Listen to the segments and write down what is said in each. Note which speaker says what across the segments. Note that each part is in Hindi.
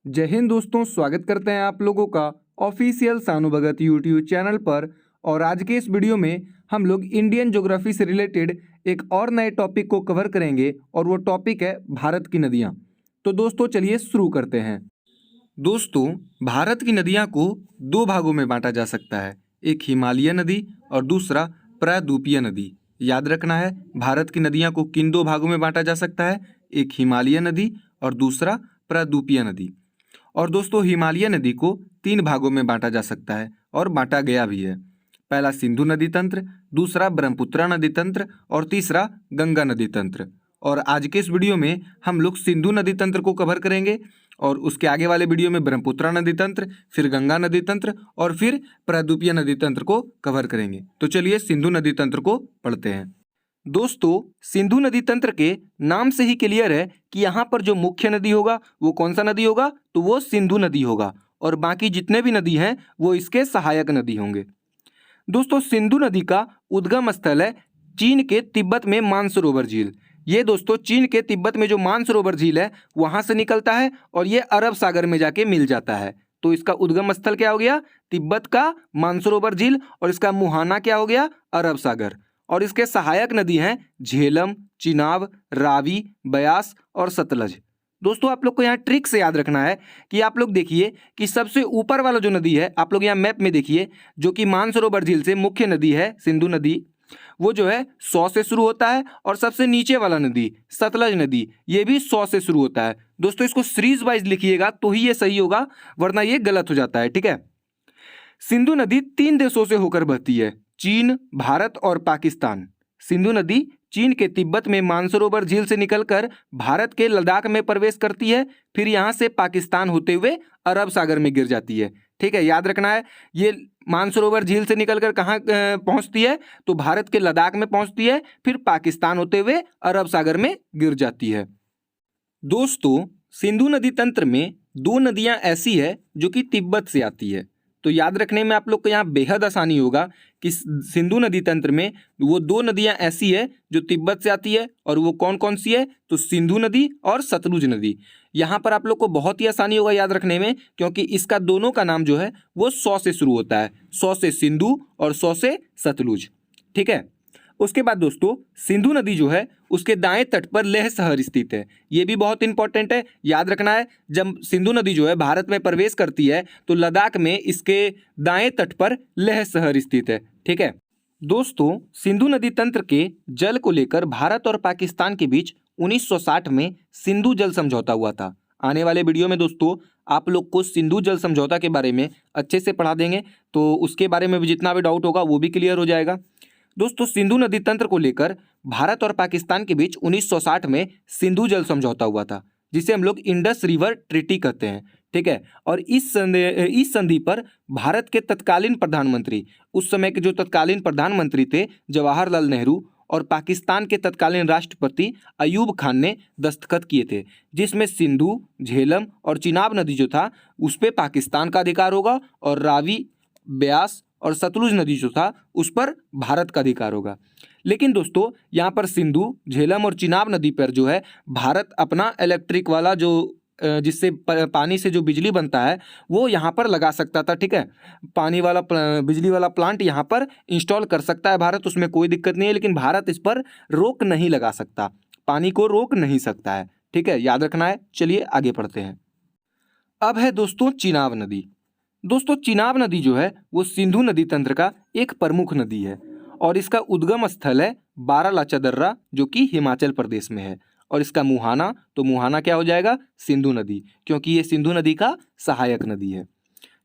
Speaker 1: जय हिंद दोस्तों, स्वागत करते हैं आप लोगों का ऑफिशियल सानू भगत यूट्यूब चैनल पर। और आज के इस वीडियो में हम लोग इंडियन ज्योग्राफी से रिलेटेड एक और नए टॉपिक को कवर करेंगे और वो टॉपिक है भारत की नदियाँ। तो दोस्तों चलिए शुरू करते हैं। दोस्तों, भारत की नदियाँ को दो भागों में बांटा जा सकता है, एक हिमालय नदी और दूसरा प्रायद्वीपीय नदी। याद रखना है, भारत की नदियाँ को किन दो भागों में बांटा जा सकता है, एक हिमालय नदी और दूसरा प्रायद्वीपीय नदी। और दोस्तों, हिमालय नदी को तीन भागों में बांटा जा सकता है और बांटा गया भी है। पहला सिंधु नदी तंत्र, दूसरा ब्रह्मपुत्रा नदी तंत्र और तीसरा गंगा नदी तंत्र। और आज के इस वीडियो में हम लोग सिंधु नदी तंत्र को कवर करेंगे और उसके आगे वाले वीडियो में ब्रह्मपुत्रा नदी तंत्र, फिर गंगा नदी तंत्र और फिर प्रायद्वीपीय नदी तंत्र को कवर करेंगे। तो चलिए सिंधु नदी तंत्र को पढ़ते हैं। दोस्तों, सिंधु नदी तंत्र के नाम से ही क्लियर है कि यहाँ पर जो मुख्य नदी होगा वो कौन सा नदी होगा, तो वो सिंधु नदी होगा और बाकी जितने भी नदी हैं वो इसके सहायक नदी होंगे। दोस्तों, सिंधु नदी का उद्गम स्थल है चीन के तिब्बत में मानसरोवर झील। ये दोस्तों चीन के तिब्बत में जो मानसरोवर झील है वहाँ से निकलता है और ये अरब सागर में जाके मिल जाता है। तो इसका उद्गम स्थल क्या हो गया, तिब्बत का मानसरोवर झील, और इसका मुहाना क्या हो गया, अरब सागर। और इसके सहायक नदी हैं झेलम, चिनाब, रावी, ब्यास और सतलज। दोस्तों, आप लोग को यहाँ ट्रिक से याद रखना है कि आप लोग देखिए कि सबसे ऊपर वाला जो नदी है, आप लोग यहाँ मैप में देखिए, जो कि मानसरोवर झील से मुख्य नदी है सिंधु नदी, वो जो है 100 से शुरू होता है। और सबसे नीचे वाला नदी सतलज नदी, ये भी 100 से शुरू होता है। दोस्तों, इसको सीरीज वाइज लिखिएगा तो ही ये सही होगा, वरना ये गलत हो जाता है। ठीक है। सिंधु नदी तीन देशों से होकर बहती है, चीन, भारत और पाकिस्तान। सिंधु नदी चीन के तिब्बत में मानसरोवर झील से निकलकर भारत के लद्दाख में प्रवेश करती है, फिर यहाँ से पाकिस्तान होते हुए अरब सागर में गिर जाती है। ठीक है, याद रखना है, ये मानसरोवर झील से निकलकर कहाँ पहुँचती है, तो भारत के लद्दाख में पहुँचती है, फिर पाकिस्तान होते हुए अरब सागर में गिर जाती है। दोस्तों, सिंधु नदी तंत्र में दो नदियाँ ऐसी है जो कि तिब्बत से आती है। तो याद रखने में आप लोग को यहाँ बेहद आसानी होगा कि सिंधु नदी तंत्र में वो दो नदियाँ ऐसी है जो तिब्बत से आती है, और वो कौन कौन सी है, तो सिंधु नदी और सतलुज नदी। यहाँ पर आप लोग को बहुत ही आसानी होगा याद रखने में, क्योंकि इसका दोनों का नाम जो है वो 100 से शुरू होता है, 100 से सिंधु और 100 से सतलुज। ठीक है। उसके बाद दोस्तों, सिंधु नदी जो है उसके दाएं तट पर लेह शहर स्थित है। ये भी बहुत इंपॉर्टेंट है, याद रखना है। जब सिंधु नदी जो है भारत में प्रवेश करती है तो लद्दाख में इसके दाएं तट पर लेह शहर स्थित है। ठीक है। दोस्तों, सिंधु नदी तंत्र के जल को लेकर भारत और पाकिस्तान के बीच 1960 में सिंधु जल समझौता हुआ था। आने वाले वीडियो में दोस्तों आप लोग को सिंधु जल समझौता के बारे में अच्छे से पढ़ा देंगे, तो उसके बारे में भी जितना भी डाउट होगा वो भी क्लियर हो जाएगा। दोस्तों, सिंधु नदी तंत्र को लेकर भारत और पाकिस्तान के बीच 1960 में सिंधु जल समझौता हुआ था, जिसे हम लोग इंडस रिवर ट्रीटी कहते हैं। ठीक है। और इस संधि पर भारत के तत्कालीन प्रधानमंत्री, उस समय के जो तत्कालीन प्रधानमंत्री थे जवाहरलाल नेहरू, और पाकिस्तान के तत्कालीन राष्ट्रपति अयूब खान ने दस्तखत किए थे, जिसमें सिंधु, झेलम और चिनाब नदी जो था उस पर पाकिस्तान का अधिकार होगा, और रावी, ब्यास और सतलुज नदी जो था उस पर भारत का अधिकार होगा। लेकिन दोस्तों, यहाँ पर सिंधु, झेलम और चिनाब नदी पर जो है भारत अपना इलेक्ट्रिक वाला जो जिससे पानी से जो बिजली बनता है वो यहाँ पर लगा सकता था। ठीक है। पानी वाला बिजली वाला प्लांट यहाँ पर इंस्टॉल कर सकता है भारत, उसमें कोई दिक्कत नहीं है, लेकिन भारत इस पर रोक नहीं लगा सकता, पानी को रोक नहीं सकता है। ठीक है, याद रखना है। चलिए आगे पढ़ते हैं। अब है दोस्तों चिनाब नदी। दोस्तों, चिनाब नदी जो है वो सिंधु नदी तंत्र का एक प्रमुख नदी है, और इसका उद्गम स्थल है बारालाचा दर्रा, जो कि हिमाचल प्रदेश में है। और इसका मुहाना, तो मुहाना क्या हो जाएगा, सिंधु नदी, क्योंकि ये सिंधु नदी का सहायक नदी है।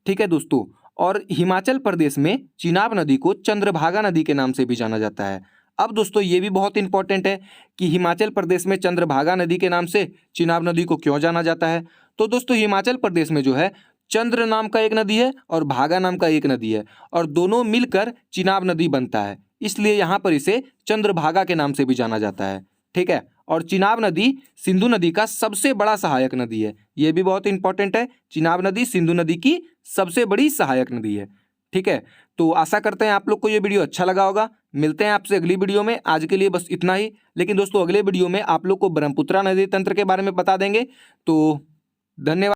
Speaker 1: ठीक है दोस्तों। और हिमाचल प्रदेश में चिनाब नदी को चंद्रभागा नदी के नाम से भी जाना जाता है। अब दोस्तों, ये भी बहुत इंपॉर्टेंट है कि हिमाचल प्रदेश में चंद्रभागा नदी के नाम से चिनाब नदी को क्यों जाना जाता है। तो दोस्तों, हिमाचल प्रदेश में जो है चंद्र नाम का एक नदी है और भागा नाम का एक नदी है, और दोनों मिलकर चिनाब नदी बनता है, इसलिए यहाँ पर इसे चंद्रभागा के नाम से भी जाना जाता है। ठीक है। और चिनाब नदी सिंधु नदी का सबसे बड़ा सहायक नदी है, ये भी बहुत इंपॉर्टेंट है। चिनाब नदी सिंधु नदी की सबसे बड़ी सहायक नदी है। ठीक है। तो आशा करते हैं आप लोग को ये वीडियो अच्छा लगा होगा। मिलते हैं आपसे अगली वीडियो में। आज के लिए बस इतना ही। लेकिन दोस्तों, अगले वीडियो में आप लोग को ब्रह्मपुत्रा नदी तंत्र के बारे में बता देंगे। तो धन्यवाद।